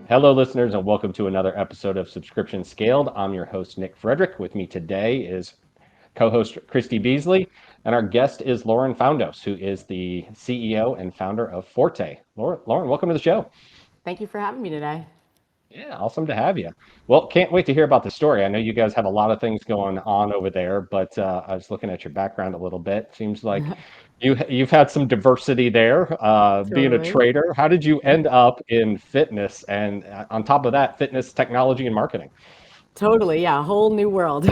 Hello, listeners, and welcome to another episode of Subscription Scaled. I'm your host, Nick Frederick. With me today is co host Christy Beasley, and our guest is Lauren Foundos, who is the CEO and founder of Fortë. Lauren, welcome to the show. Thank you for having me today. Yeah, awesome to have you. Well, can't wait to hear about the story. I know you guys have a lot of things going on over there, but I was looking at your background a little bit. Seems like you've had some diversity there, being a Totally. trader. How did you end up in fitness and on top of that, fitness technology and marketing? Totally, yeah, a whole new world.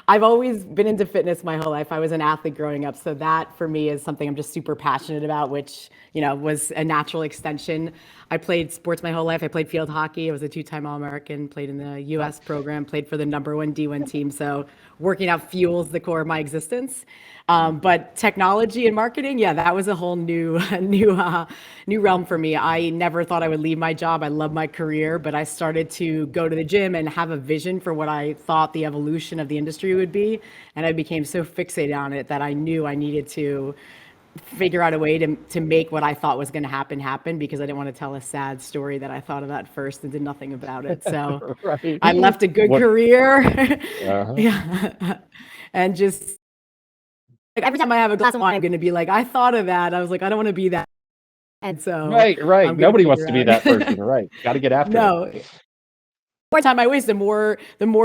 I've always been into fitness my whole life. I was an athlete growing up, so that for me is something I'm just super passionate about, which, was a natural extension. I played sports my whole life. I played field hockey. I was a two-time All-American, played in the US program, played for the number one D1 team. So working out fuels the core of my existence. But technology and marketing, yeah, that was a whole new, new realm for me. I never thought I would leave my job. I love my career, but I started to go to the gym and have a vision for what I thought the evolution of the industry would be, and I became so fixated on it that I knew I needed to figure out a way to make what I thought was going to happen because I didn't want to tell a sad story that I thought of at first and did nothing about it. So Right. I left a good What? career. Uh-huh. Yeah. And just like every time I have a glass of wine, I'm going to be like, I thought of that. I was like, I don't want to be that. And so Right, right. I'm going to Nobody wants figure to be out. that person, right? Got to get after it. No, more time I waste, the more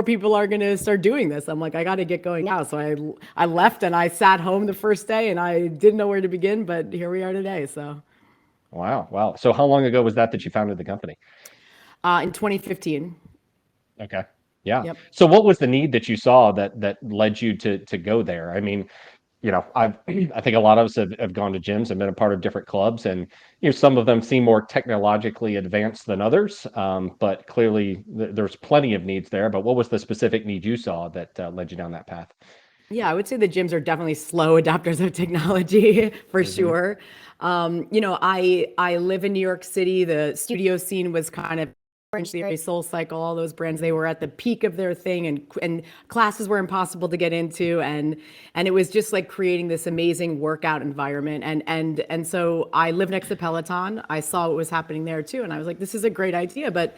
people are going to start doing this. I'm like, I got to get going now. So I left and I sat home the first day and I didn't know where to begin, but here we are today. So Wow, wow. So how long ago was that you founded the company? in 2015. Okay. Yeah. Yep. So what was the need that you saw that led you to go there? I mean, I think a lot of us have gone to gyms and been a part of different clubs, and some of them seem more technologically advanced than others. But clearly, there's plenty of needs there. But what was the specific need you saw that led you down that path? Yeah, I would say the gyms are definitely slow adopters of technology for Hmm. sure. I live in New York City. The studio scene was kind of French Theory, Soul Cycle, all those brands. They were at the peak of their thing, and classes were impossible to get into, and it was just like creating this amazing workout environment. And so I live next to Peloton. I saw what was happening there too, and I was like, this is a great idea, but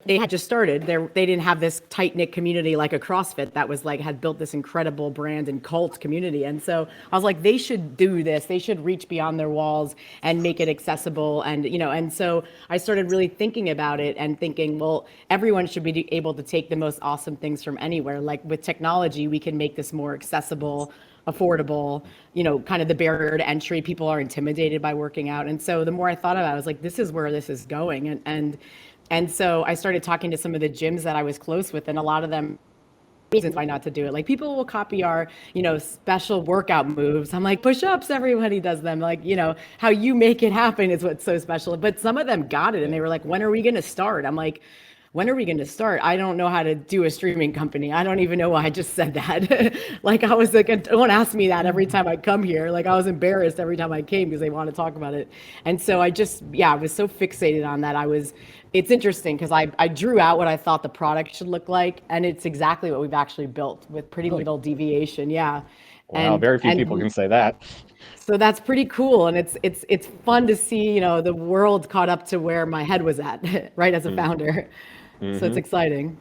they had just started. They didn't have this tight knit community like a CrossFit that was like had built this incredible brand and cult community. And so I was like, they should do this. They should reach beyond their walls and make it accessible. And so I started really thinking about it and thinking, well, everyone should be able to take the most awesome things from anywhere. Like with technology, we can make this more accessible, affordable, kind of the barrier to entry. People are intimidated by working out. And so the more I thought about it, I was like, this is where this is going. And so I started talking to some of the gyms that I was close with, and a lot of them reasons why not to do it. Like people will copy our, special workout moves. I'm like, push-ups, everybody does them. Like, how you make it happen is what's so special. But some of them got it and they were like, when are we going to start? I'm like, when are we going to start? I don't know how to do a streaming company. I don't even know why I just said that. Like I was like, don't ask me that every time I come here. Like I was embarrassed every time I came because they want to talk about it. And so I was so fixated on that. It's interesting because I drew out what I thought the product should look like, and it's exactly what we've actually built with pretty Really? little deviation. Yeah. Wow. And Very few people and can say that. so that's pretty cool, and it's fun to see the world caught up to where my head was at right as a founder. So it's Mm-hmm. exciting.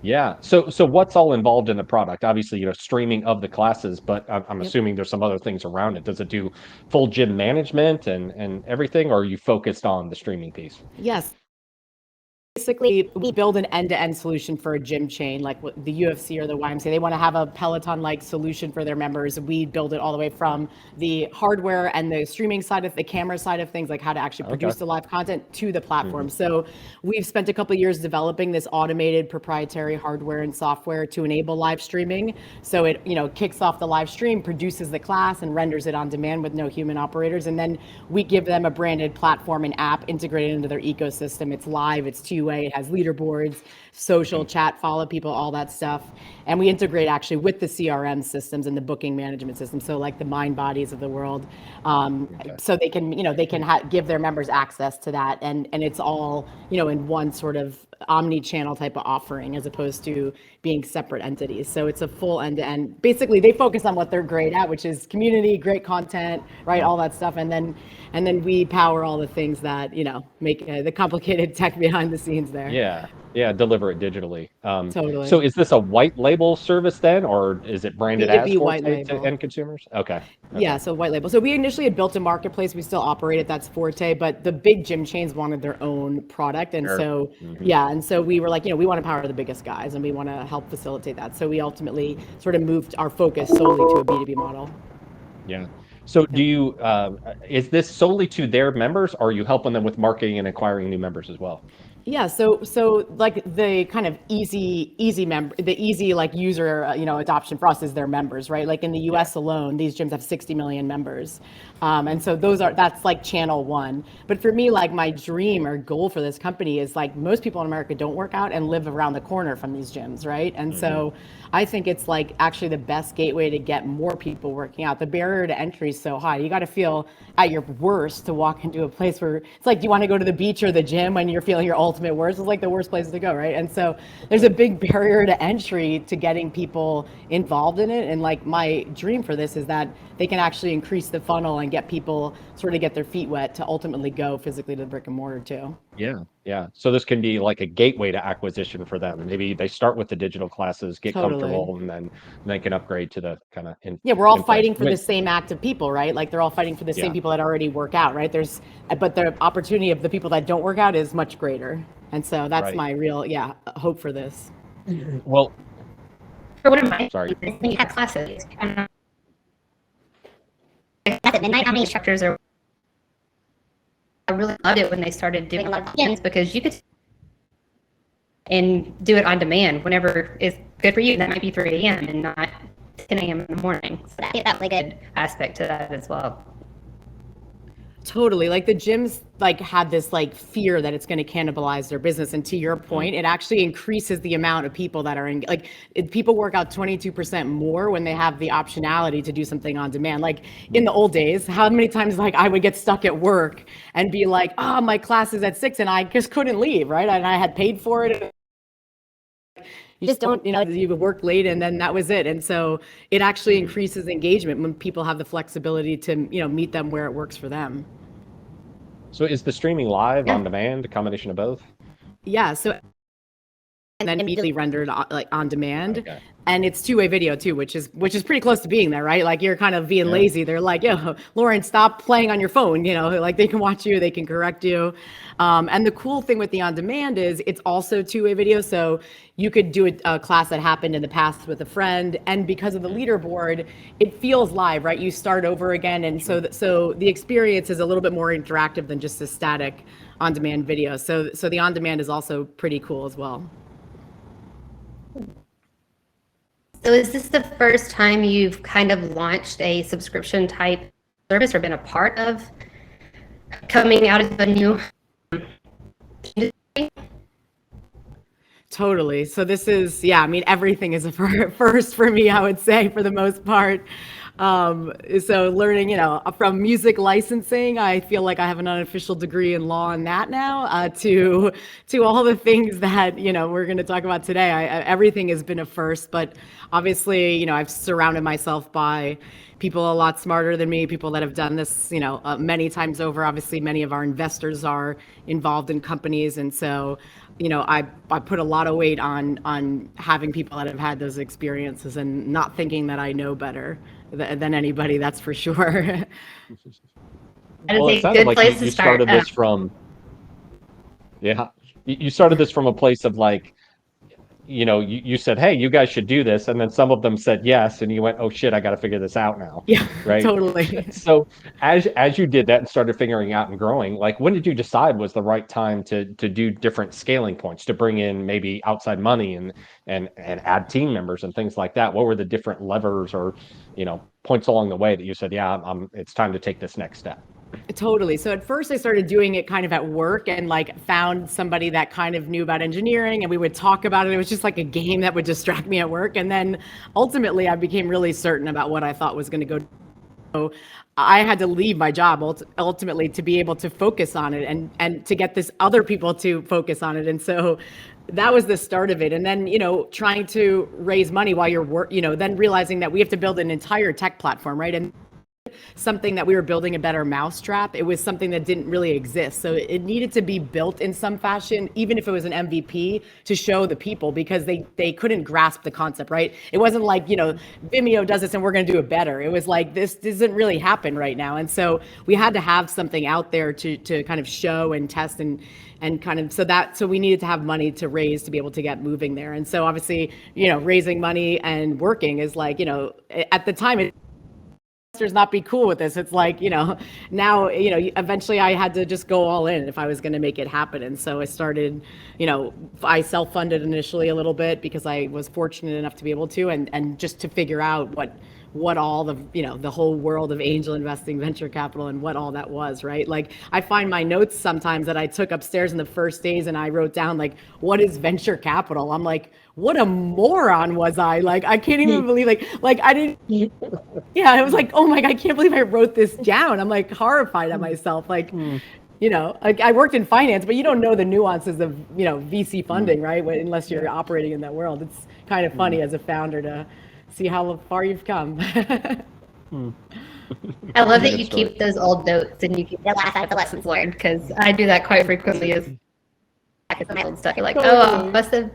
Yeah. So what's all involved in the product? Obviously, streaming of the classes, but I'm Yep. assuming there's some other things around it. Does it do full gym management and everything, or are you focused on the streaming piece? Yes. Basically, we build an end-to-end solution for a gym chain, like what the UFC or the YMCA. They want to have a Peloton-like solution for their members. We build it all the way from the hardware and the streaming side of the camera side of things, like how to actually Okay. produce the live content to the Hmm. platform. So we've spent a couple of years developing this automated proprietary hardware and software to enable live streaming. So it, kicks off the live stream, produces the class, and renders it on demand with no human operators. And then we give them a branded platform and app integrated into their ecosystem. It's live, it's two-way, it has leaderboards, social chat, follow people, all that stuff. And we integrate actually with the CRM systems and the booking management system. So like the mind bodies of the world. Okay. So they can, give their members access to that. And it's all, in one sort of omni-channel type of offering as opposed to being separate entities. So it's a full end-to-end. Basically, they focus on what they're great at, which is community, great content, right, all that stuff, and then we power all the things that make the complicated tech behind the scenes there. Yeah, deliver it digitally. So Totally. is this a white label service then, or is it branded as B2B white Forte to label. end consumers? Okay. Yeah, so white label. So we initially had built a marketplace. We still operate it. That's Forte, but the big gym chains wanted their own product, and Sure. so Hmm. yeah, and so we were like, we want to power the biggest guys, and we want to help facilitate that. So we ultimately sort of moved our focus solely to a B2B model. Yeah. So is this solely to their members, or are you helping them with marketing and acquiring new members as well? Yeah, so like the kind of easy member, the easy like user, adoption for us is their members, right? Like in the Yeah. US alone, these gyms have 60 million members. And so that's like channel one. But for me, like my dream or goal for this company is like most people in America don't work out and live around the corner from these gyms, right? And Hmm. so I think it's like actually the best gateway to get more people working out. The barrier to entry is so high. You got to feel at your worst to walk into a place where it's like, do you want to go to the beach or the gym when you're feeling your ultimate worst? It's like the worst places to go, right? And so there's a big barrier to entry to getting people involved in it. And like my dream for this is that they can actually increase the funnel and get people sort of get their feet wet to ultimately go physically to the brick and mortar too. Yeah. So this can be like a gateway to acquisition for them. Maybe they start with the digital classes, get Totally. comfortable, and then they can upgrade to the kind of Yeah, we're all in place. fighting for the same active people, right? Like they're all fighting for the same Yeah. people that already work out, right? But the opportunity of the people that don't work out is much greater. And so that's Right. my real, hope for this. Well, For one of my sorry. when you have classes, at midnight, how many instructors are? I really loved it when they started doing a lot of things because you could and do it on demand whenever is good for you. That might be 3 a.m. and not 10 a.m. in the morning. So that really good aspect to that as well. Totally. Like the gyms like had this like fear that it's going to cannibalize their business. And to your point, it actually increases the amount of people that are in people work out 22% more when they have the optionality to do something on demand. Like in the old days, how many times like I would get stuck at work and be like, oh, my class is at 6 and I just couldn't leave, right? And I had paid for it. You just don't, you would work late and then that was it. And so it actually Mhm. increases engagement when people have the flexibility to, meet them where it works for them. So is the streaming live Yeah. on demand, a combination of both? Yeah. So and then immediately rendered like on demand. Okay. And it's two-way video too, which is pretty close to being there, right? Like you're kind of being Yeah. lazy. They're like, yo, Lauren, stop playing on your phone. Like they can watch you, they can correct you. And the cool thing with the on demand is it's also two-way video. So you could do a class that happened in the past with a friend, and because of the leaderboard, it feels live, right? You start over again, and so the experience is a little bit more interactive than just a static on-demand video. So the on-demand is also pretty cool as well. So is this the first time you've kind of launched a subscription type service or been a part of coming out of a new industry? Totally. So this is, everything is a first for me, I would say, for the most part. So learning, from music licensing, I feel like I have an unofficial degree in law in that now, to all the things that, we're going to talk about today. Everything has been a first, but obviously, I've surrounded myself by people a lot smarter than me, people that have done this, many times over. Obviously, many of our investors are involved in companies. And so, I put a lot of weight on having people that have had those experiences and not thinking that I know better than anybody, that's for sure. That Well, it is a sounded good like place to you start. started this from, yeah, you started this from a place of like, you said, hey, you guys should do this. And then some of them said yes. And you went, oh shit, I got to figure this out now. Yeah, Right. totally. So as you did that and started figuring out and growing, like when did you decide was the right time to do different scaling points, to bring in maybe outside money and add team members and things like that? What were the different levers or, points along the way that you said, yeah, it's time to take this next step? Totally. So at first I started doing it kind of at work and like found somebody that kind of knew about engineering and we would talk about it. It was just like a game that would distract me at work. And then ultimately I became really certain about what I thought was going to go I had to leave my job ultimately to be able to focus on it and to get this other people to focus on it. And so that was the start of it. And then, trying to raise money while you're then realizing that we have to build an entire tech platform, right? And something that we were building a better mousetrap. It was something that didn't really exist. So it needed to be built in some fashion, even if it was an MVP, to show the people, because they couldn't grasp the concept, right? It wasn't like, Vimeo does this and we're going to do it better. It was like, this doesn't really happen right now. And so we had to have something out there to kind of show and test and kind of, so we needed to have money to raise to be able to get moving there. And so obviously, raising money and working is like, at the time, investors not be cool with this. It's like, now, eventually I had to just go all in if I was going to make it happen. And so I started, I self-funded initially a little bit because I was fortunate enough to be able to, and just to figure out what all the, the whole world of angel investing, venture capital, and what all that was, right? Like, I find my notes sometimes that I took upstairs in the first days and I wrote down, like, what is venture capital? I'm like, what a moron was I? Like, I can't even believe, like I didn't, yeah, I was like, oh my God, I can't believe I wrote this down. I'm like horrified at myself. Like, like I worked in finance, but you don't know the nuances of, VC funding, right? Unless you're operating in that world. It's kind of funny as a founder to see how far you've come. I love that you keep those old notes and you keep the last out of the lessons learned, because I do that quite frequently as my old stuff. You're like, oh, I must have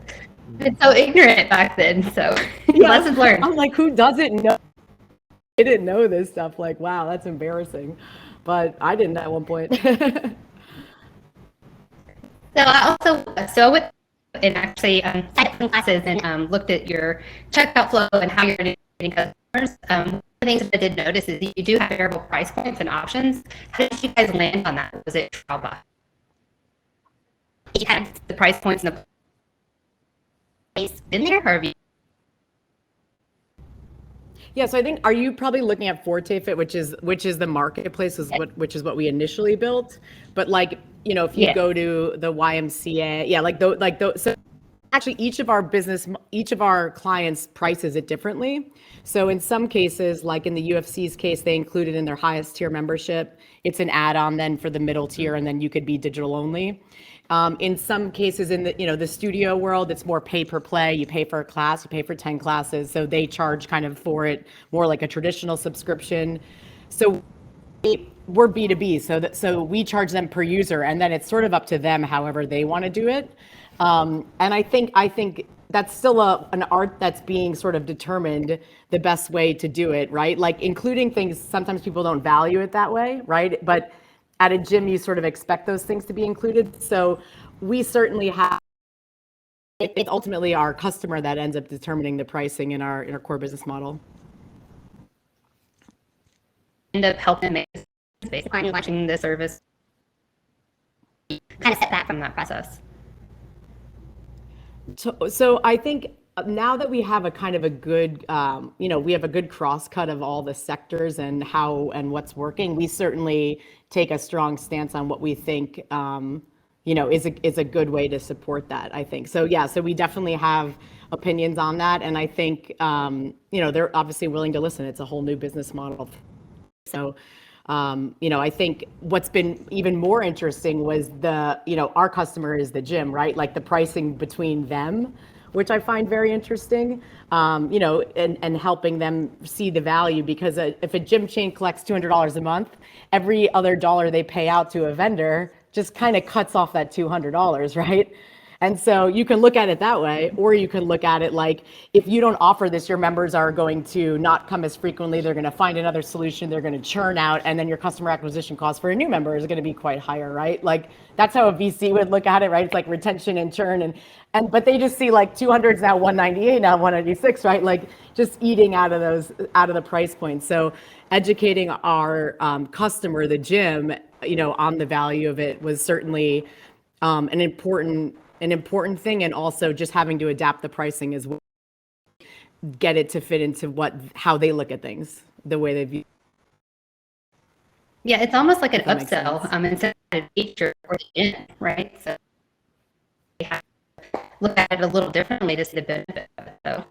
been so ignorant back then. So lessons learned. I'm like, who doesn't know? I didn't know this stuff. Like, wow, that's embarrassing. But I didn't at one point. So I also with and actually sat in classes and looked at your checkout flow and how you're getting customers. One of the things that I did notice is that you do have variable price points and options. How did you guys land on that? Was it trial by? Did you have the price points and the price in there, or have you? Yeah, so I think, are you probably looking at Fortë Fit, which is the marketplace, which is what we initially built. But like, if you go to the YMCA, so actually each of our clients prices it differently. So in some cases, like in the UFC's case, they include it in their highest tier membership. It's an add-on then for the middle tier, and then you could be digital only. In some cases in the studio world, it's more pay per play. You pay for a class, you pay for 10 classes. So they charge kind of for it more like a traditional subscription. So we're B2B, so we charge them per user, and then it's sort of up to them however they want to do it. And I think that's still an art that's being sort of determined the best way to do it, right? Like including things, sometimes people don't value it that way, right? But at a gym, you sort of expect those things to be included. So we certainly have, it's ultimately our customer that ends up determining the pricing in our core business model. End up helping make basically launching the service, kind of step back from that process. So I think now that we have a kind of a good, we have a good cross cut of all the sectors and how and what's working, we certainly take a strong stance on what we think, is a good way to support that, I think. So yeah, so we definitely have opinions on that. And I think, they're obviously willing to listen. It's a whole new business model. So, I think what's been even more interesting was our customer is the gym, right? Like the pricing between them, which I find very interesting, and helping them see the value, because if a gym chain collects $200 a month, every other dollar they pay out to a vendor just kind of cuts off that $200, right? And so you can look at it that way, or you can look at it like, if you don't offer this, your members are going to not come as frequently, they're going to find another solution, they're going to churn out, and then your customer acquisition cost for a new member is going to be quite higher, right? Like that's how a VC would look at it, right? It's like retention and churn, but they just see like 200 is now 198, now 196, right? Like just eating out of the price points. So educating our customer, the gym, on the value of it was certainly an important thing, and also just having to adapt the pricing as well, get it to fit into how they look at things, the way they view. Yeah, it's almost like an upsell instead of a feature or the gym, right? So we have to look at it a little differently to see the benefit of it, though.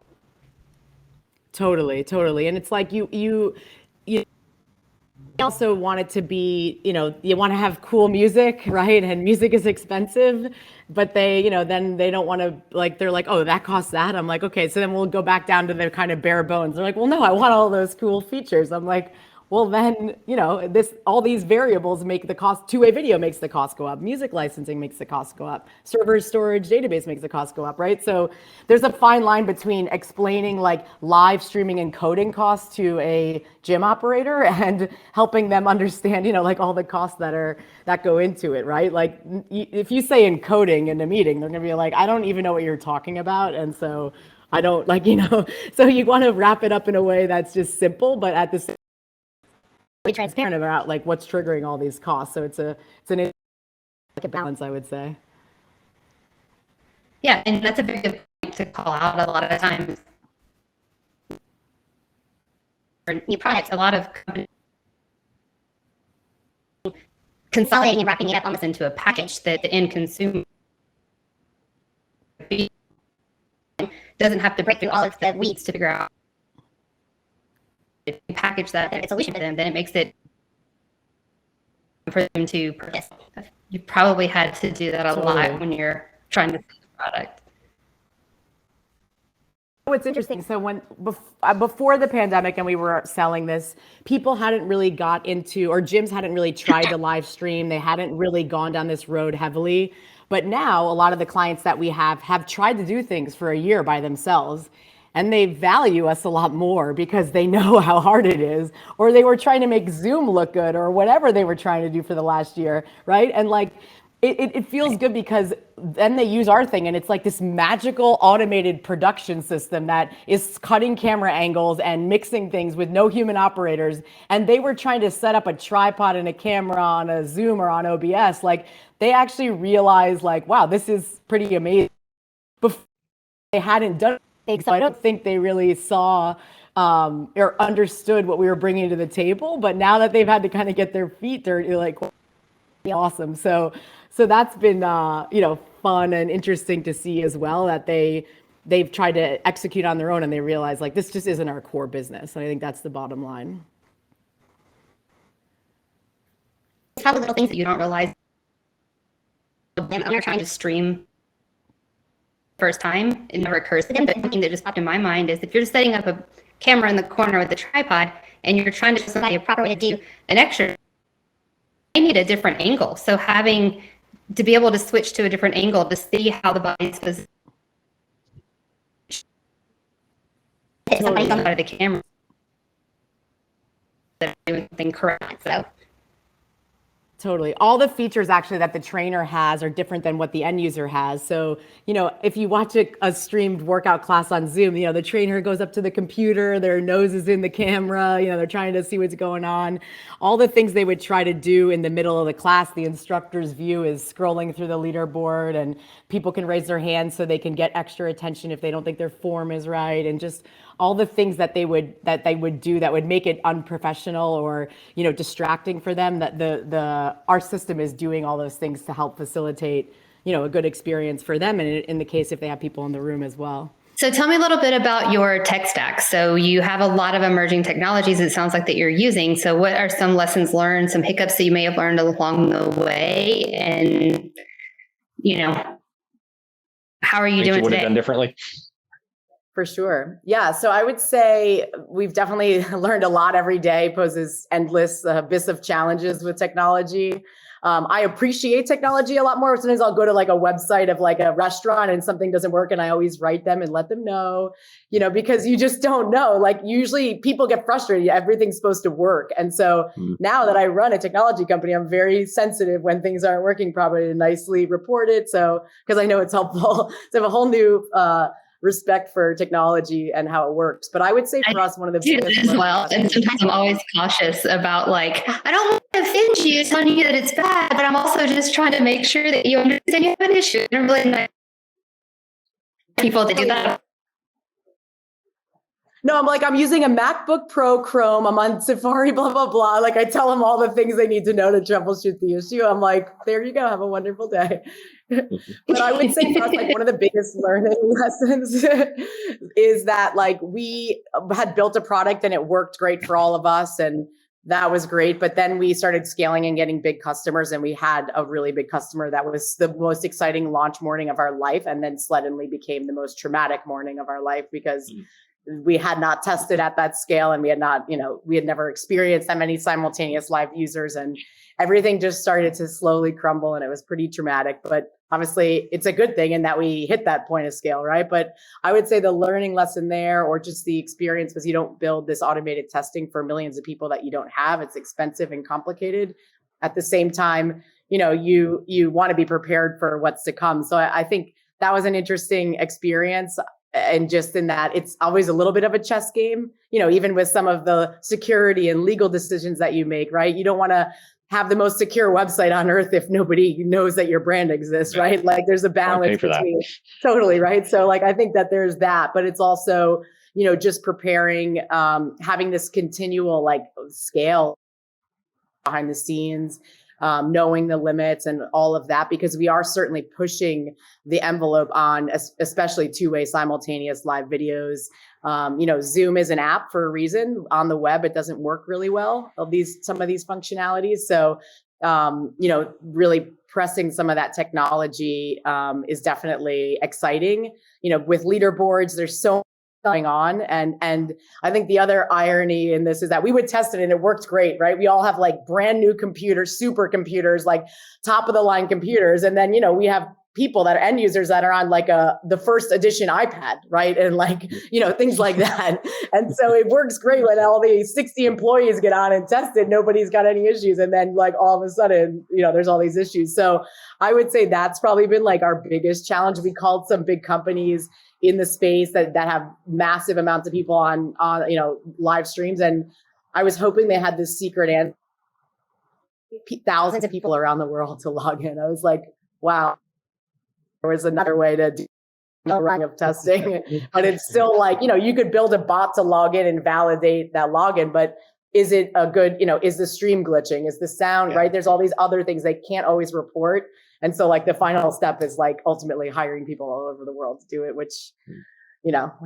Totally, and it's like you also want it to be, you want to have cool music, right? And music is expensive, but they, then they don't want to, like, they're like, oh, that costs that. I'm like, okay, so then we'll go back down to the kind of bare bones. They're like, well, no, I want all those cool features. I'm like, well, then, all these variables make the cost, two-way video makes the cost go up. Music licensing makes the cost go up. Server storage database makes the cost go up, right? So there's a fine line between explaining like live streaming and coding costs to a gym operator and helping them understand, like all the costs that go into it, right? Like if you say encoding in a meeting, they're gonna be like, I don't even know what you're talking about. And so I don't so you want to wrap it up in a way that's just simple, but at the same transparent about like what's triggering all these costs. So it's a balance, I would say. Yeah, and that's a very good point to call out a lot of times. For new products, a lot of companies consolidating and wrapping it up almost into a package that the end consumer doesn't have to break through all of the weeds to figure out. If you package that as a solution to them, then it makes it for them to purchase. You probably had to do that a lot when you're trying to sell the product. What's interesting, so when before the pandemic and we were selling this, people hadn't really got into, or gyms hadn't really tried to live stream. They hadn't really gone down this road heavily. But now a lot of the clients that we have tried to do things for a year by themselves. And they value us a lot more because they know how hard it is, or they were trying to make Zoom look good, or whatever they were trying to do for the last year, right? And like, it feels good because then they use our thing and it's like this magical automated production system that is cutting camera angles and mixing things with no human operators. And they were trying to set up a tripod and a camera on a Zoom or on OBS. Like they actually realized like, wow, this is pretty amazing. Before they hadn't done it, so I don't think they really saw or understood what we were bringing to the table. But now that they've had to kind of get their feet dirty, like, awesome. So that's been fun and interesting to see as well, that they've tried to execute on their own and they realize like this just isn't our core business. And I think that's the bottom line. It's probably little things that you don't realize when you're trying to stream first time, it never occurs to them. But something that just popped in my mind is if you're just setting up a camera in the corner with a tripod and you're trying to show somebody a proper way to do an extra, they need a different angle. So having to be able to switch to a different angle to see how the body's positioned, somebody's on the side of the camera that are doing something correct. So Totally. All the features actually that the trainer has are different than what the end user has. So, if you watch a streamed workout class on Zoom, the trainer goes up to the computer, their nose is in the camera, they're trying to see what's going on. All the things they would try to do in the middle of the class, the instructor's view is scrolling through the leaderboard and people can raise their hands so they can get extra attention if they don't think their form is right. And just all the things that they would do that would make it unprofessional or distracting for them, that our system is doing all those things to help facilitate a good experience for them, and in the case if they have people in the room as well. So tell me a little bit about your tech stack. So you have a lot of emerging technologies, it sounds like, that you're using. So what are some lessons learned, some hiccups that you may have learned along the way, and how are you doing today? Would have done differently? For sure. Yeah. So I would say we've definitely learned a lot every day, poses endless abyss of challenges with technology. I appreciate technology a lot more. Sometimes I'll go to like a website of like a restaurant and something doesn't work and I always write them and let them know, because you just don't know. Like usually people get frustrated. Everything's supposed to work. And so now that I run a technology company, I'm very sensitive when things aren't working properly to nicely report it. So, because I know it's helpful to have a whole new respect for technology and how it works. But I would say for us, one of the biggest as well. And sometimes I'm always cautious about like, I don't want to offend you telling you that it's bad, but I'm also just trying to make sure that you understand you have an issue. And really nice people to do that. No, I'm using a MacBook Pro Chrome. I'm on Safari, blah, blah, blah. Like I tell them all the things they need to know to troubleshoot the issue. I'm like, there you go. Have a wonderful day. But I would say for us, like one of the biggest learning lessons is that like we had built a product and it worked great for all of us. And that was great. But then we started scaling and getting big customers, and we had a really big customer that was the most exciting launch morning of our life, and then suddenly became the most traumatic morning of our life because we had not tested at that scale, and we had not, we had never experienced that many simultaneous live users, and everything just started to slowly crumble, and it was pretty traumatic. But obviously it's a good thing in that we hit that point of scale, right? But I would say the learning lesson there, or just the experience, was you don't build this automated testing for millions of people that you don't have. It's expensive and complicated. At the same time, you want to be prepared for what's to come. So I think that was an interesting experience. And just in that, it's always a little bit of a chess game, even with some of the security and legal decisions that you make, right? You don't want to have the most secure website on earth if nobody knows that your brand exists, right? Like there's a balance between totally, right? So like, I think that there's that, but it's also, just preparing, having this continual like scale behind the scenes, knowing the limits and all of that, because we are certainly pushing the envelope on especially two-way simultaneous live videos. Zoom is an app for a reason. On the web, it doesn't work really well, some of these functionalities. So, really pressing some of that technology is definitely exciting. With leaderboards, there's so going on. And I think the other irony in this is that we would test it and it worked great, right? We all have like brand new computers, supercomputers, like top of the line computers. And then, we have people that are end users that are on like the first edition iPad, right? And like, things like that. And so it works great when all the 60 employees get on and test it, nobody's got any issues. And then like all of a sudden, there's all these issues. So I would say that's probably been like our biggest challenge. We called some big companies in the space that have massive amounts of people on live streams. And I was hoping they had this secret and thousands of people around the world to log in. I was like, wow, there was another way to do a round of testing. But it's still like, you could build a bot to log in and validate that login, but is it a good, is the stream glitching? Is the sound, right? There's all these other things they can't always report. And so like the final step is like ultimately hiring people all over the world to do it, which,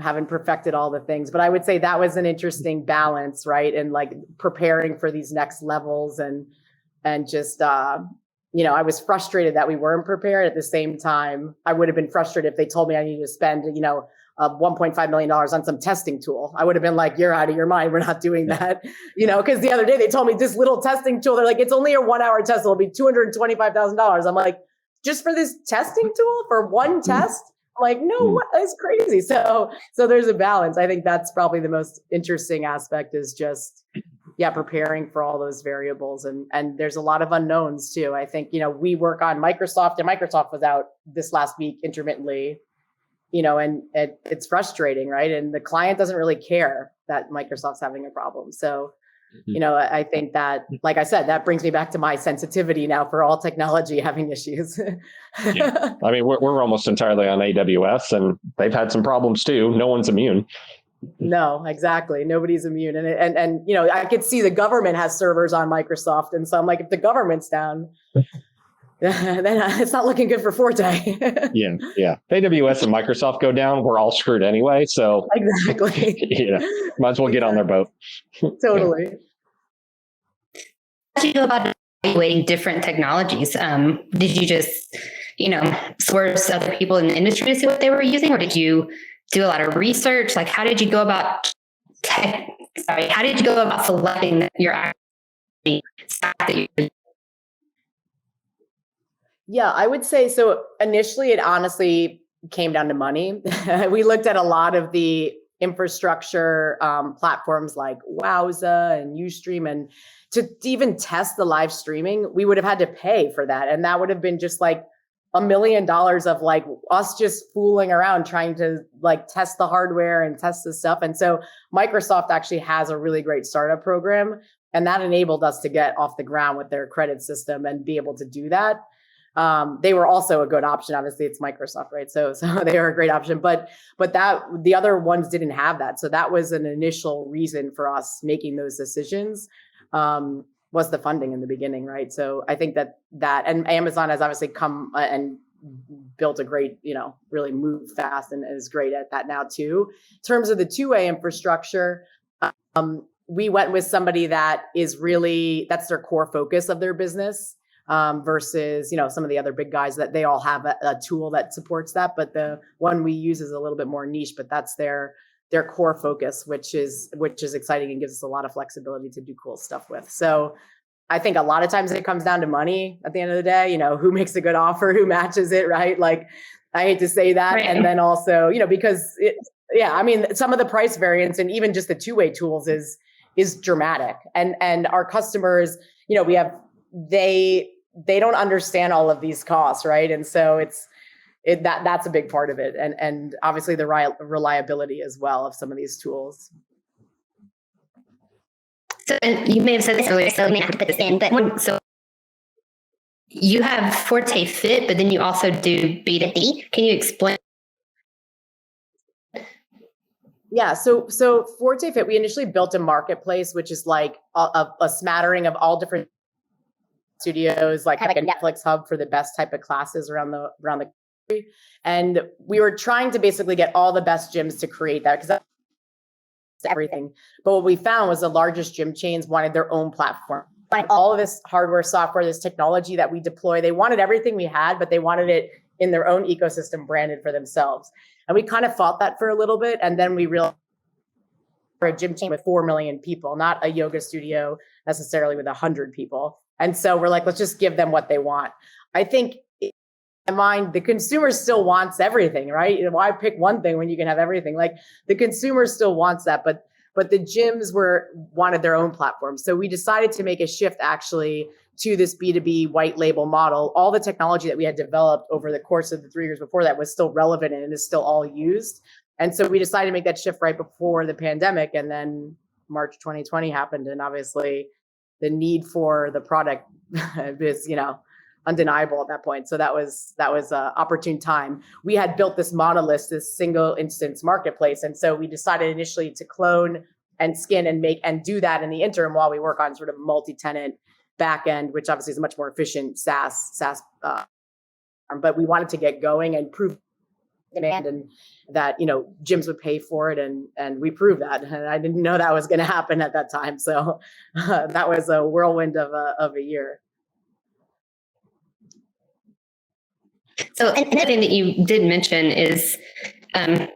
haven't perfected all the things. But I would say that was an interesting balance, right? And like preparing for these next levels and just, I was frustrated that we weren't prepared. At the same time, I would have been frustrated if they told me I needed to spend, $1.5 million on some testing tool. I would have been like, you're out of your mind. We're not doing that, because the other day they told me this little testing tool, they're like, it's only a 1 hour test. It'll be $225,000. I'm like, just for this testing tool for one test? I'm like, no, what? That's crazy. So there's a balance. I think that's probably the most interesting aspect is just, preparing for all those variables. And there's a lot of unknowns too. I think, we work on Microsoft, and Microsoft was out this last week intermittently, and it's frustrating, right? And the client doesn't really care that Microsoft's having a problem. So, I think that, like I said, that brings me back to my sensitivity now for all technology having issues. Yeah. I mean, we're almost entirely on AWS, and they've had some problems too. No one's immune. No, exactly. Nobody's immune. And I could see the government has servers on Microsoft. And so I'm like, if the government's down, then it's not looking good for Fortë. Yeah. AWS and Microsoft go down, we're all screwed anyway. So exactly. Might as well get on their boat. Totally. How do you go about evaluating different technologies? Did you just, source other people in the industry to see what they were using, or did you do a lot of research? Like, how did you go about selecting your stack that you? Yeah, I would say so. Initially, it honestly came down to money. We looked at a lot of the infrastructure platforms like Wowza and Ustream, and to even test the live streaming, we would have had to pay for that, and that would have been just like $1 million of like us just fooling around trying to like test the hardware and test the stuff. And so Microsoft actually has a really great startup program, and that enabled us to get off the ground with their credit system and be able to do that. They were also a good option. Obviously it's Microsoft, right? So they are a great option, but that the other ones didn't have that. So that was an initial reason for us making those decisions, was the funding in the beginning, right? So I think that and Amazon has obviously come and built a great, really moved fast and is great at that now too. In terms of the two-way infrastructure, we went with somebody that is really, that's their core focus of their business, versus, some of the other big guys that they all have a tool that supports that. But the one we use is a little bit more niche, but that's their core focus, which is exciting and gives us a lot of flexibility to do cool stuff with. So I think a lot of times it comes down to money at the end of the day, who makes a good offer, who matches it, right? Like, I hate to say that. Right. And then also, because some of the price variance and even just the two-way tools is dramatic. And our customers, they don't understand all of these costs, right? And so that's a big part of it. And obviously the reliability as well of some of these tools. So, and you may have said this earlier, so we may have to put this in, but so you have Fortë Fit, but then you also do B2B. Can you explain? Yeah, so Fortë Fit, we initially built a marketplace, which is like a smattering of all different studios, like a Netflix hub for the best type of classes around the country. And we were trying to basically get all the best gyms to create that, because that's everything. But what we found was the largest gym chains wanted their own platform. Like all of this hardware, software, this technology that we deploy, they wanted everything we had, but they wanted it in their own ecosystem branded for themselves. And we kind of fought that for a little bit. And then we realized we're a gym chain with 4 million people, not a yoga studio necessarily with 100 people. And so we're like, let's just give them what they want. I think in my mind, the consumer still wants everything, right? Why pick one thing when you can have everything? Like, the consumer still wants that, but the gyms wanted their own platform. So we decided to make a shift actually to this B2B white label model. All the technology that we had developed over the course of the 3 years before that was still relevant and is still all used. And so we decided to make that shift right before the pandemic. And then March 2020 happened. And obviously the need for the product is, undeniable at that point. So that was an opportune time. We had built this monolith, this single instance marketplace. And so we decided initially to clone and skin and make and do that in the interim while we work on sort of multi-tenant backend, which obviously is a much more efficient SaaS. But we wanted to get going and prove demand and that, gyms would pay for it. And we proved that. And I didn't know that was going to happen at that time. So that was a whirlwind of a year. So another thing that you did mention is,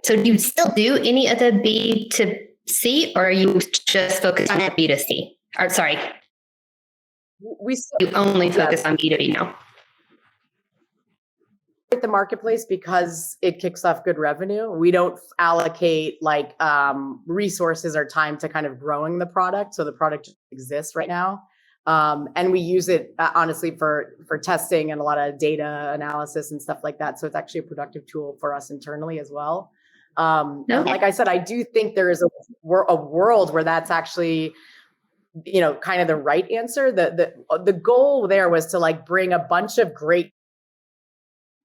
so do you still do any of the B2C, or are you just focused on B2C? Or sorry, you only focus on B2B now? The marketplace, because it kicks off good revenue. We don't allocate resources or time to kind of growing the product. So the product just exists right now. And we use it honestly for testing and a lot of data analysis and stuff like that. So it's actually a productive tool for us internally as well. Like I said, I do think there is a world where that's actually, kind of the right answer. The goal there was to bring a bunch of great,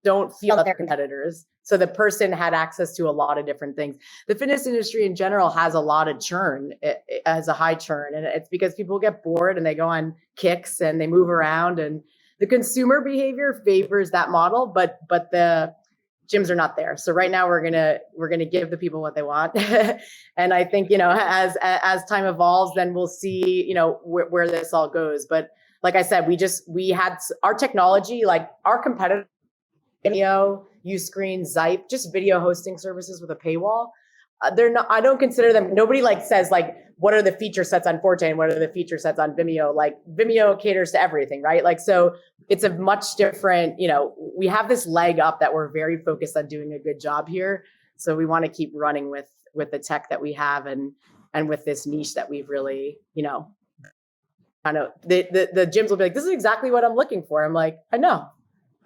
don't feel that they're competitors. So the person had access to a lot of different things. The fitness industry in general has a lot of churn. It has a high churn, and it's because people get bored and they go on kicks and they move around, and the consumer behavior favors that model, but the gyms are not there. So right now we're gonna give the people what they want. And I think, as time evolves, then we'll see, where this all goes. But like I said, we had our technology, our competitor video, Uscreen, Zype, just video hosting services with a paywall. They're not, I don't consider them, nobody says what are the feature sets on Fortë and what are the feature sets on Vimeo? Vimeo caters to everything, right? So it's a much different, we have this leg up that we're very focused on doing a good job here. So we want to keep running with the tech that we have and with this niche that we've really, kind of, the gyms will be like, this is exactly what I'm looking for. I'm like, I know.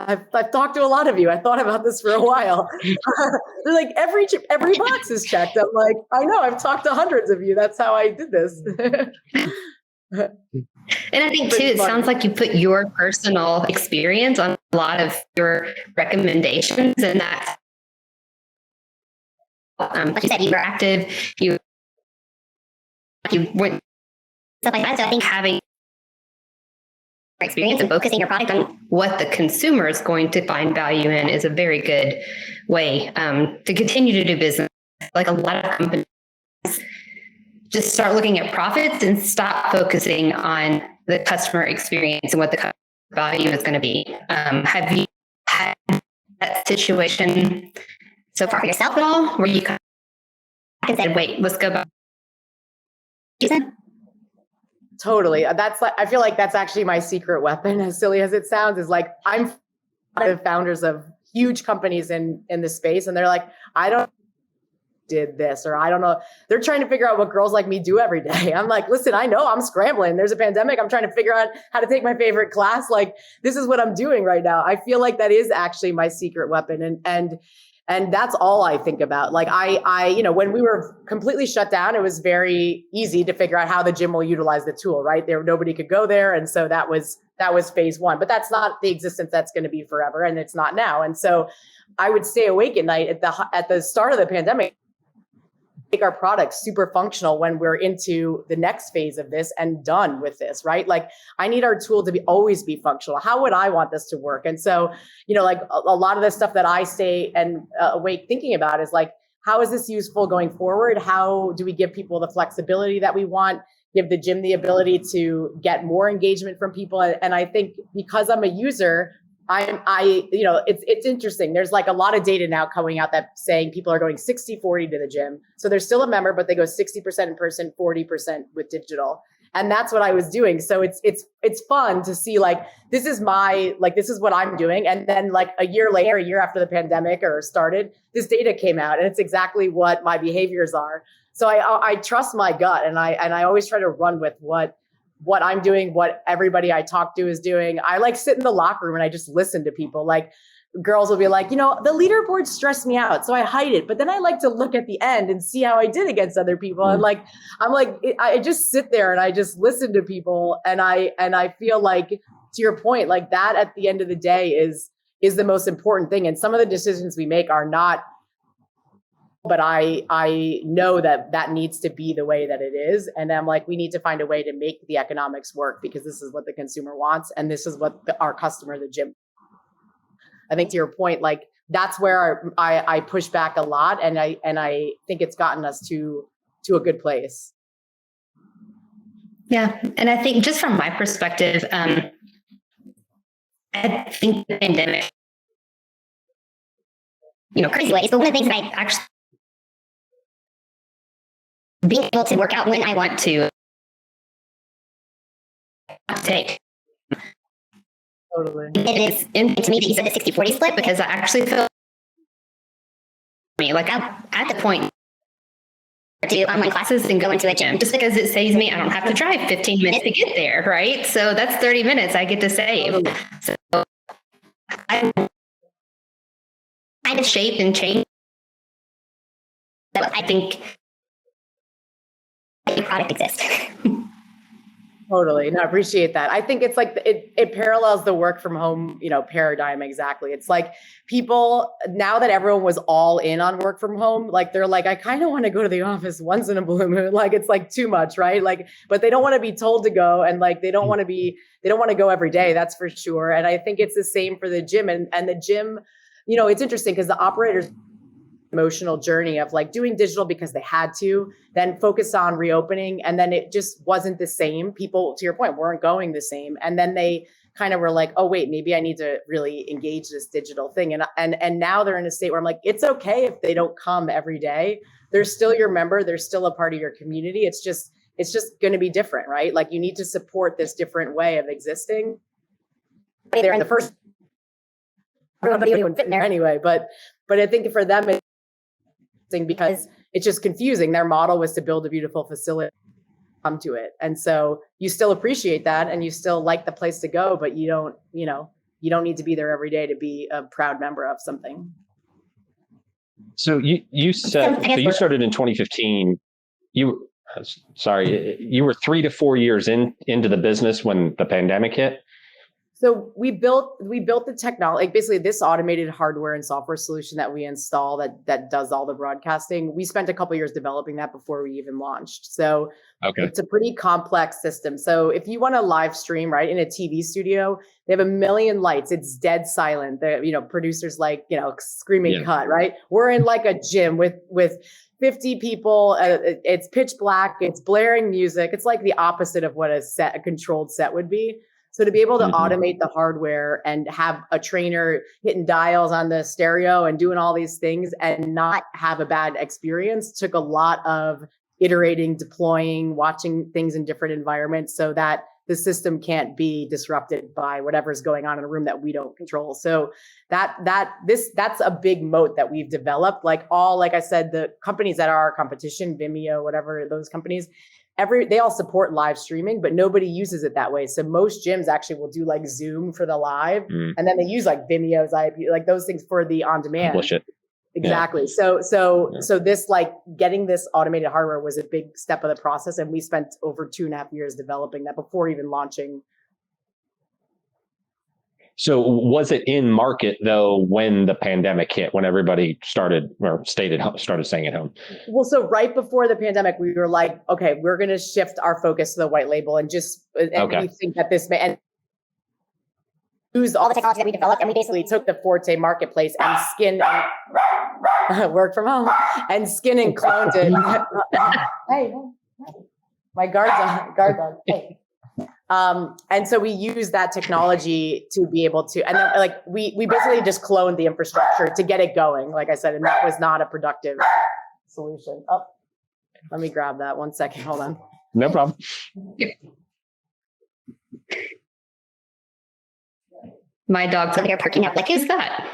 I've talked to a lot of you. I thought about this for a while. They're like, every box is checked. I'm like, I know. I've talked to hundreds of you. That's how I did this. And I think too, it sounds like you put your personal experience on a lot of your recommendations, and that, like you said, you were active. You went stuff like that. So I think having experience and focusing your product on what the consumer is going to find value in is a very good way to continue to do business. Like a lot of companies just start looking at profits and stop focusing on the customer experience and what the customer value is going to be. Have you had that situation so far for yourself at all, where you kind of said, wait, let's go back? Totally. That's like, I feel like that's actually my secret weapon, as silly as it sounds, is like, I'm the founders of huge companies in the space. And they're like, I don't did this, or I don't know. They're trying to figure out what girls like me do every day. I'm like, listen, I know I'm scrambling. There's a pandemic. I'm trying to figure out how to take my favorite class. Like, this is what I'm doing right now. I feel like that is actually my secret weapon. And that's all I think about. Like I, when we were completely shut down, it was very easy to figure out how the gym will utilize the tool, right? Nobody could go there. And so that was phase one, but that's not the existence that's going to be forever. And it's not now. And so I would stay awake at night at the start of the pandemic, make our products super functional when we're into the next phase of this and done with this, right? Like, I need our tool to always be functional. How would I want this to work? And so, like a lot of the stuff that I stay awake thinking about is like, how is this useful going forward? How do we give people the flexibility that we want? Give the gym the ability to get more engagement from people. And I think because I'm a user, it's interesting. There's like a lot of data now coming out that saying people are going 60-40 to the gym. So they're still a member, but they go 60% in person, 40% with digital. And that's what I was doing. So it's fun to see like, this is what I'm doing. And then like a year after the pandemic started, this data came out and it's exactly what my behaviors are. So I trust my gut, and I always try to run with what I'm doing, what everybody I talk to is doing. I like sit in the locker room and I just listen to people. Like, girls will be like, the leaderboard stressed me out, so I hide it. But then I like to look at the end and see how I did against other people. And I just sit there and I just listen to people. And I feel like, to your point, like that at the end of the day is the most important thing. And some of the decisions we make are not, but I know that needs to be the way that it is. And I'm like, we need to find a way to make the economics work, because this is what the consumer wants. And this is what our customer, the gym. I think to your point, like that's where I push back a lot. And I think it's gotten us to a good place. Yeah. And I think just from my perspective, I think the pandemic, crazy ways, but one of the things that I actually, being able to work out when I want to take. Totally. It is to me that you said the 60-40 split, because I actually feel like I'm at the point to do online classes and go into a gym, just because it saves me. I don't have to drive 15 minutes to get there, right? So that's 30 minutes I get to save. So I'm kind of shaped and changed. So I think a product exists. Totally. No, I appreciate that. I think it's like it parallels the work from home, paradigm exactly. It's like people, now that everyone was all in on work from home, like they're like, I kind of want to go to the office once in a blue moon. Like it's like too much, right? Like, but they don't want to be told to go, and like they don't want to go every day. That's for sure. And I think it's the same for the gym, and the gym, it's interesting because the operators emotional journey of like doing digital because they had to, then focus on reopening. And then it just wasn't the same. People, to your point, weren't going the same. And then they kind of were like, oh, wait, maybe I need to really engage this digital thing. And now they're in a state where I'm like, it's okay if they don't come every day. They're still your member. They're still a part of your community. It's just going to be different, right? Like you need to support this different way of existing. They're in the first, nobody would fit in there anyway. But I think for them, it's because it's just confusing. Their model was to build a beautiful facility, come to it. And so you still appreciate that and you still like the place to go, but you don't need to be there every day to be a proud member of something. So you started in 2015. You were 3 to 4 years into the business when the pandemic hit. So we built the technology, like basically this automated hardware and software solution that we install that does all the broadcasting. We spent a couple years developing that before we even launched. So it's a pretty complex system. So if you want to live stream, right, in a TV studio, they have a million lights. It's dead silent. The producers screaming cut, right? We're in like a gym with 50 people. It's pitch black. It's blaring music. It's like the opposite of what a controlled set would be. So to be able to automate the hardware and have a trainer hitting dials on the stereo and doing all these things and not have a bad experience took a lot of iterating, deploying, watching things in different environments so that the system can't be disrupted by whatever's going on in a room that we don't control. So that's a big moat that we've developed. Like I said, the companies that are our competition, Vimeo, whatever, those companies, they all support live streaming, but nobody uses it that way. So most gyms actually will do like Zoom for the live, and then they use like Vimeo's IP, like those things for the on demand. Publish it. Exactly. Yeah. So this, like, getting this automated hardware was a big step of the process, and we spent over 2.5 years developing that before even launching. So was it in market though when the pandemic hit, when everybody started staying at home? Well, so right before the pandemic, we were like, okay, we're going to shift our focus to the white label and we think that this may and used all the technology that we developed, and we basically took the Fortë marketplace and skinned work from home and skin and cloned it. Hey, my guard's on. Hey. And so we use that technology to be able to, and then like we basically just cloned the infrastructure to get it going, like I said, and that was not a productive solution. Oh, let me grab that 1 second. Hold on. No problem. My dog's over here perking up. Like, who's that?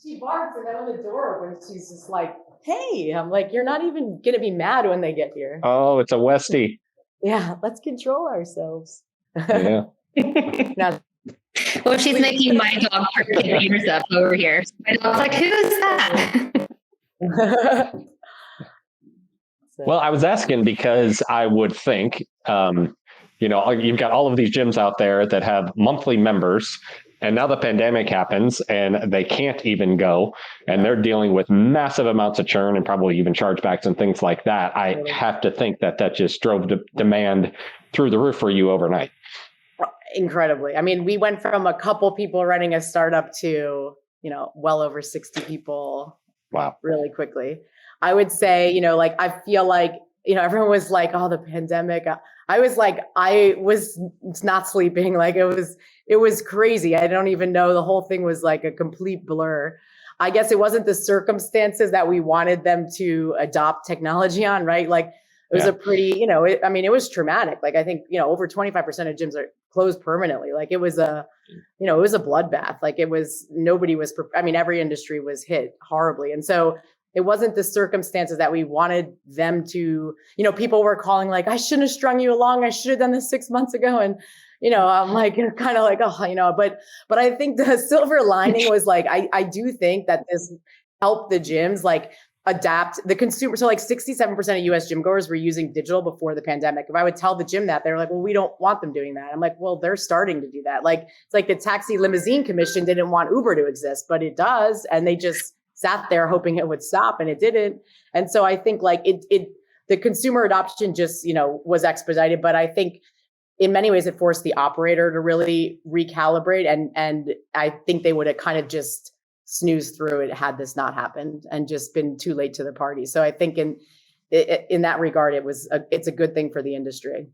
She barks, and then when the door opens, she's just like, hey. I'm like, you're not even going to be mad when they get here. Oh, it's a Westie. Yeah, let's control ourselves. Yeah. Now, well, she's making my dog perk her ears up over here. So my dog's like, who's that? Well, I was asking because I would think, you've got all of these gyms out there that have monthly members, and now the pandemic happens and they can't even go, and they're dealing with massive amounts of churn and probably even chargebacks and things like that. I have to think that just drove demand through the roof for you overnight. Incredibly. I mean, we went from a couple people running a startup to, well over 60 people. Wow. Really quickly. I would say, I feel like, everyone was like, oh, the pandemic. I was not sleeping. Like it was crazy. I don't even know. The whole thing was like a complete blur. I guess it wasn't the circumstances that we wanted them to adopt technology on, right? Like it was a pretty, it was traumatic. Like I think, over 25% of gyms are closed permanently. Like it was a bloodbath. Like every industry was hit horribly. And so it wasn't the circumstances that we wanted them to, people were calling like, I shouldn't have strung you along. I should have done this 6 months ago. And, I'm like, kind of like, but I think the silver lining was like, I do think that this helped the gyms like adapt the consumer. So like 67% of US gym goers were using digital before the pandemic. If I would tell the gym that, they're like, well, we don't want them doing that. I'm like, well, they're starting to do that. Like, it's like the taxi limousine commission didn't want Uber to exist, but it does. And they just sat there hoping it would stop, and it didn't. And so I think like the consumer adoption just, was expedited, but I think in many ways it forced the operator to really recalibrate. And I think they would have kind of just snoozed through it had this not happened and just been too late to the party. So I think in that regard, it's a good thing for the industry.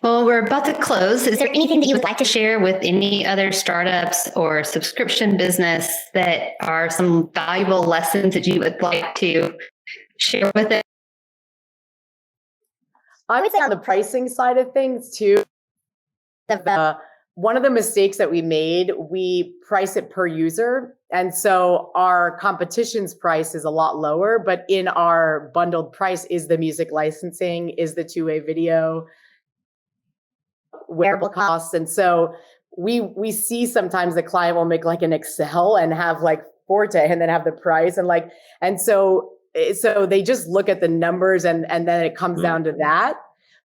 Well, we're about to close. Is there anything that you would like to share with any other startups or subscription business that are some valuable lessons that you would like to share with it? I would say on the pricing side of things too, one of the mistakes that we made, we price it per user. And so our competition's price is a lot lower, but in our bundled price is the music licensing, is the two-way video, wearable costs. And so we see sometimes the client will make like an Excel and have like Fortë and then have the price and so so they just look at the numbers and then it comes down to that.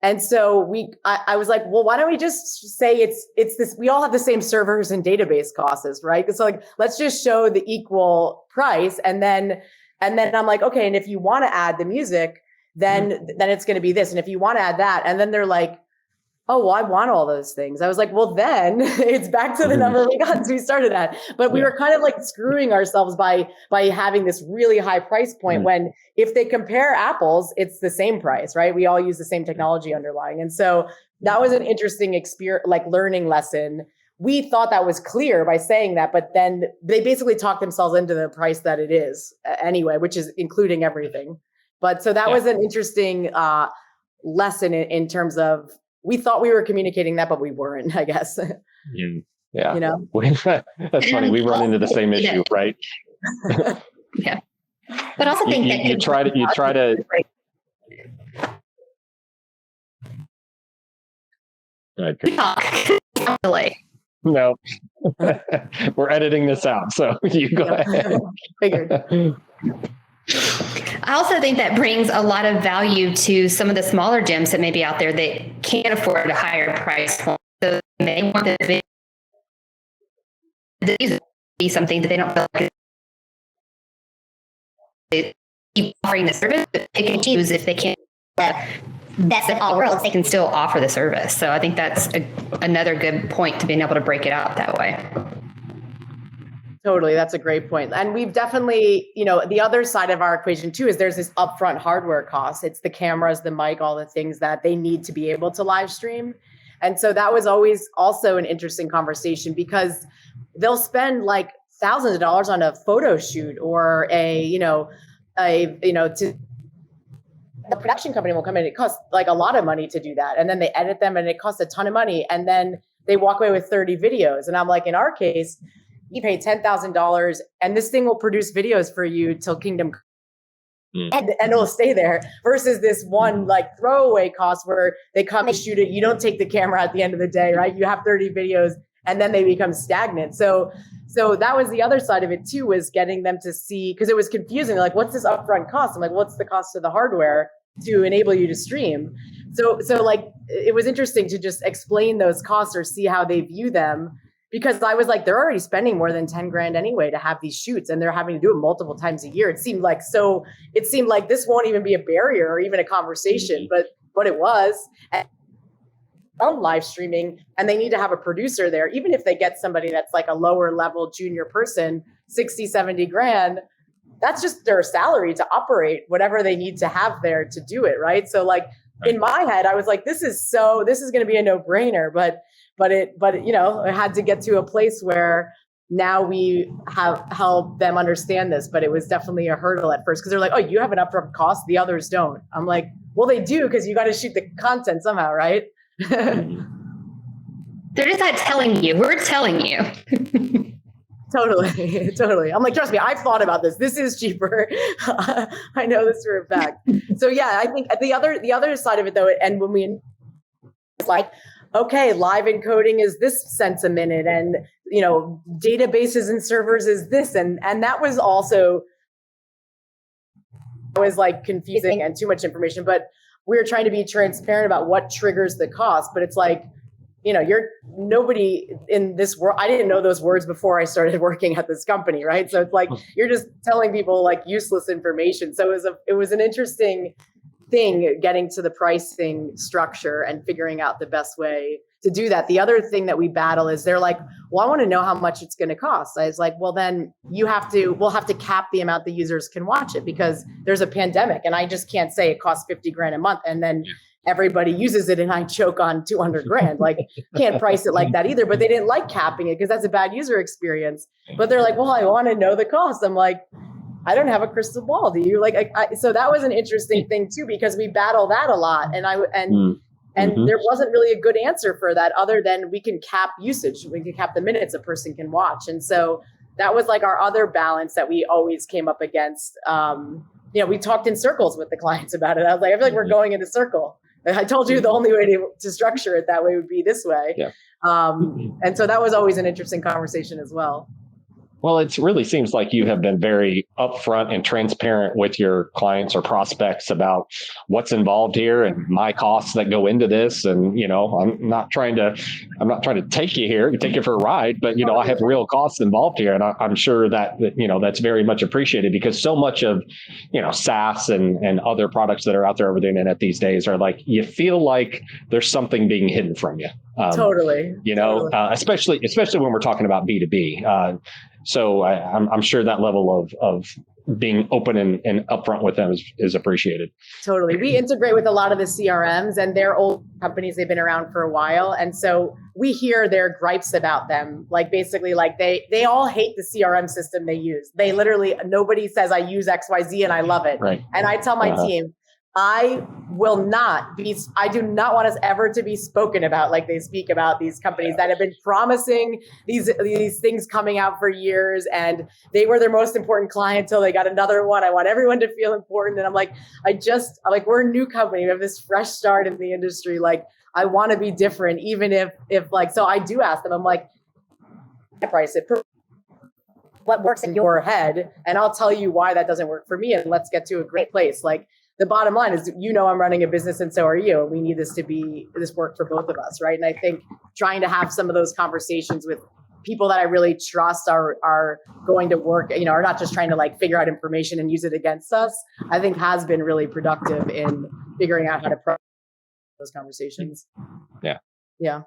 And so I was like, well, why don't we just say it's this, we all have the same servers and database costs, right? It's like, let's just show the equal price. And then I'm like, okay, and if you want to add the music, then it's going to be this. And if you want to add that, and then they're like, oh, well, I want all those things. I was like, well, then it's back to the number we got since we started at. But we were kind of like screwing ourselves by having this really high price point when if they compare apples, it's the same price, right? We all use the same technology underlying. And so that was an interesting experience, like learning lesson. We thought that was clear by saying that, but then they basically talked themselves into the price that it is anyway, which is including everything. But so that was an interesting lesson in terms of, we thought we were communicating that, but we weren't, I guess. Yeah. You know? That's funny. We run into the same issue, right? Yeah. But also think that you try to delay. No. We're editing this out, so you go ahead. Figured. I also think that brings a lot of value to some of the smaller gyms that may be out there that can't afford a higher price point. So they want the video to be something that they don't feel like they keep offering the service, but pick and choose if they can't. Best of all worlds, they can still offer the service. So I think that's another good point to being able to break it out that way. Totally. That's a great point. And we've definitely, the other side of our equation too, is there's this upfront hardware cost. It's the cameras, the mic, all the things that they need to be able to live stream. And so that was always also an interesting conversation because they'll spend like thousands of dollars on a photo shoot or the production company will come in. It costs like a lot of money to do that. And then they edit them and it costs a ton of money. And then they walk away with 30 videos. And I'm like, in our case, you pay $10,000 and this thing will produce videos for you till Kingdom and it'll stay there versus this one like throwaway cost where they come and shoot it. You don't take the camera at the end of the day, right? You have 30 videos and then they become stagnant. So that was the other side of it too, was getting them to see, because it was confusing. Like, what's this upfront cost? I'm like, what's the cost of the hardware to enable you to stream? So like, it was interesting to just explain those costs or see how they view them. Because I was like, they're already spending more than 10 grand anyway to have these shoots and they're having to do it multiple times a year. It seemed like this won't even be a barrier or even a conversation, but it was. And on live streaming, and they need to have a producer there, even if they get somebody that's like a lower level junior person, 60, 70 grand, that's just their salary to operate whatever they need to have there to do it. Right. So like in my head, I was like, this is going to be a no brainer, but it had to get to a place where now we have helped them understand this, but it was definitely a hurdle at first because they're like, oh, you have an upfront cost, the others don't. I'm like, well, they do because you got to shoot the content somehow, right? They're just not telling you. We're telling you. Totally. I'm like, trust me, I've thought about this. This is cheaper. I know this for a fact. So yeah, I think the other side of it though, and when it's like, okay, live encoding is this cents a minute and, databases and servers is this. And that was also like confusing and too much information, but we were trying to be transparent about what triggers the cost. But it's like, nobody in this world, I didn't know those words before I started working at this company, right? So it's like, you're just telling people like useless information. So it was an interesting thing getting to the pricing structure and figuring out the best way to do that. The other thing that we battle is they're like, well, I want to know how much it's going to cost. I was like, well, then we'll have to cap the amount the users can watch it because there's a pandemic and I just can't say it costs 50 grand a month. And then everybody uses it and I choke on 200 grand. Like can't price it like that either, but they didn't like capping it because that's a bad user experience. But they're like, well, I want to know the cost. I'm like, I don't have a crystal ball. Do you? Like, so that was an interesting thing too, because we battle that a lot. And there wasn't really a good answer for that other than we can cap usage. We can cap the minutes a person can watch. And so that was like our other balance that we always came up against. We talked in circles with the clients about it. I was like, I feel like we're going in a circle. I told you the only way to structure it that way would be this way. Yeah. And so that was always an interesting conversation as well. Well, it really seems like you have been very upfront and transparent with your clients or prospects about what's involved here and my costs that go into this. And, I'm not trying to take you here, take you for a ride, but, I have real costs involved here. And I'm sure that, that's very much appreciated, because so much of, SaaS and other products that are out there over the internet these days are like, you feel like there's something being hidden from you. Totally. Especially when we're talking about B2B. So I'm sure that level of being open and upfront with them is appreciated. Totally. We integrate with a lot of the CRMs, and they're old companies. They've been around for a while. And so we hear their gripes about them. Like basically like they all hate the CRM system they use. They literally, nobody says I use XYZ and I love it. Right. And I tell my team, I do not want us ever to be spoken about like they speak about these companies that have been promising these things coming out for years, and they were their most important client until they got another one. I want everyone to feel important. And I'm like, we're a new company. We have this fresh start in the industry. Like, I want to be different, even if so I do ask them, I'm like, I price it per what works in your head, and I'll tell you why that doesn't work for me, and let's get to a great place. Like, the bottom line is, I'm running a business and so are you. We need this work for both of us, right? And I think trying to have some of those conversations with people that I really trust are going to work, are not just trying to like figure out information and use it against us, I think has been really productive in figuring out how to those conversations. Yeah. Yeah.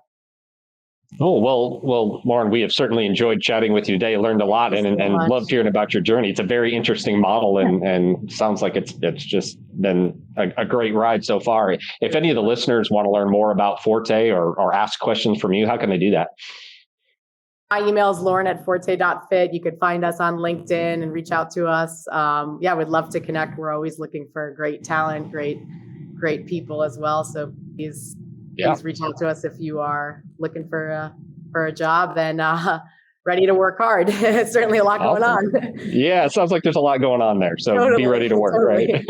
Oh, well, Lauren, we have certainly enjoyed chatting with you today. Learned a lot and loved hearing about your journey. It's a very interesting model and sounds like it's just been a great ride so far. If any of the listeners want to learn more about Fortë or ask questions from you, how can they do that? My email is lauren@forte.fit. You could find us on LinkedIn and reach out to us. We'd love to connect. We're always looking for great talent, great people as well. So please reach out to us if you are looking for a job and ready to work hard. It's certainly a lot going on. Yeah, it sounds like there's a lot going on there. So be ready to work, right?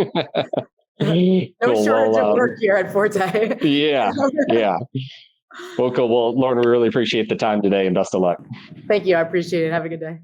No shortage of work here at Fortë. Yeah. Well, cool. Well, Lauren, we really appreciate the time today and best of luck. Thank you. I appreciate it. Have a good day.